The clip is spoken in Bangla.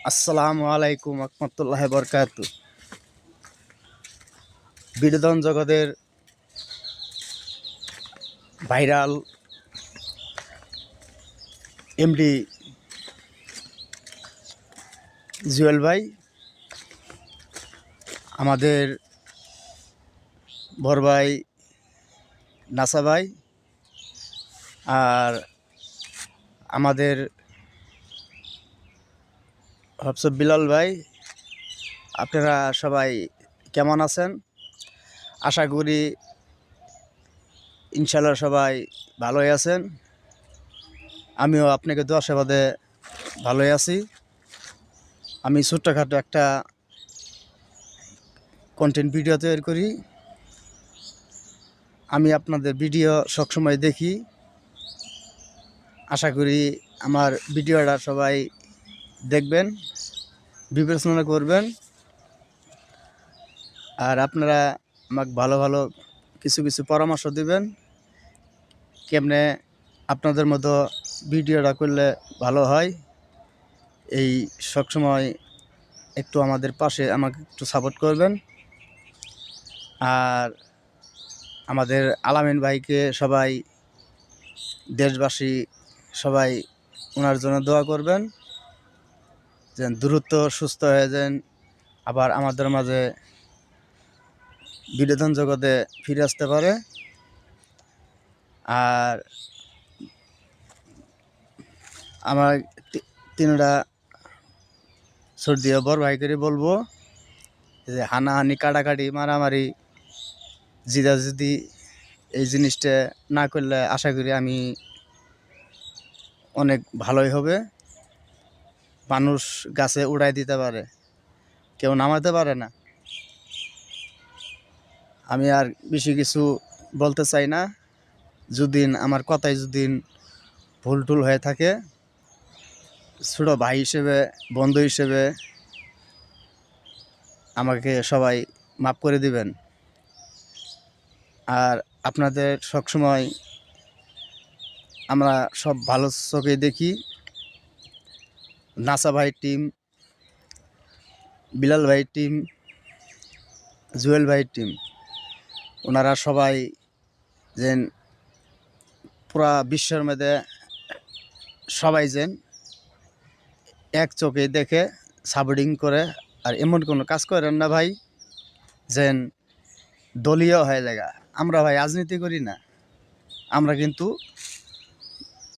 আসসালামু আলাইকুম রহমতুল্লাহ বরকাতু। বিনোদন জগতের ভাইরাল এমডি জুয়েল ভাই, আমাদের বড় ভাই নাসা ভাই, আর আমাদের হবসব বিলাল ভাই, আপনারা সবাই কেমন আছেন? আশা করি ইনশাল্লাহ সবাই ভালোই আছেন। আমিও আপনাকে দোয়া আশীর্বাদে ভালোই আছি। আমি ছোট্টখাটো একটা কন্টেন্ট ভিডিও তৈরি করি। আমি আপনাদের ভিডিও সবসময় দেখি। আশা করি আমার ভিডিওটা সবাই দেখবেন, বিবেচনা করবেন, আর আপনারা আমাকে ভালো ভালো কিছু কিছু পরামর্শ দিবেন কেমনে আপনাদের মতো ভিডিওটা করলে ভালো হয়। এই সবসময় একটু আমাদের পাশে আমাকে একটু সাপোর্ট করবেন। আর আমাদের আলামিন ভাইকে সবাই, দেশবাসী সবাই ওনার জন্য দোয়া করবেন, যেন দ্রুত সুস্থ হয়ে যান, আবার আমাদের মাঝে বিনোদন জগতে ফিরে আসতে পারে। আর আমার তিনটা সর্দিও বড় ভাই করে বলবো যে হানাহানি, কাটাকাটি, মারামারি, জিদাজিদি এই জিনিসটা না করলে আশা করি আমি অনেক ভালোই হবে। মানুষ গাছে উড়াই দিতে পারে, কেউ নামাতে পারে না। আমি আর বেশি কিছু বলতে চাই না। যদি আমার কথায় যদি ভুল টুল হয়ে থাকে, ছোটো ভাই হিসেবে, বন্ধু হিসেবে আমাকে সবাই মাফ করে দিবেন। আর আপনাদের সবসময় আমরা সব ভালো চোখে দেখি। নাসা ভাই টিম, বিলাল ভাই টিম, জুয়েল ভাই টিম, ওনারা সবাই যেন পুরা বিশ্বের মধ্যে সবাই যেন এক চোখে দেখে সাপোর্টিং করে। আর এমন কোনো কাজ করেন না ভাই যেন দলীয় হয়ে যায়। আমরা ভাই রাজনীতি করি না, আমরা কিন্তু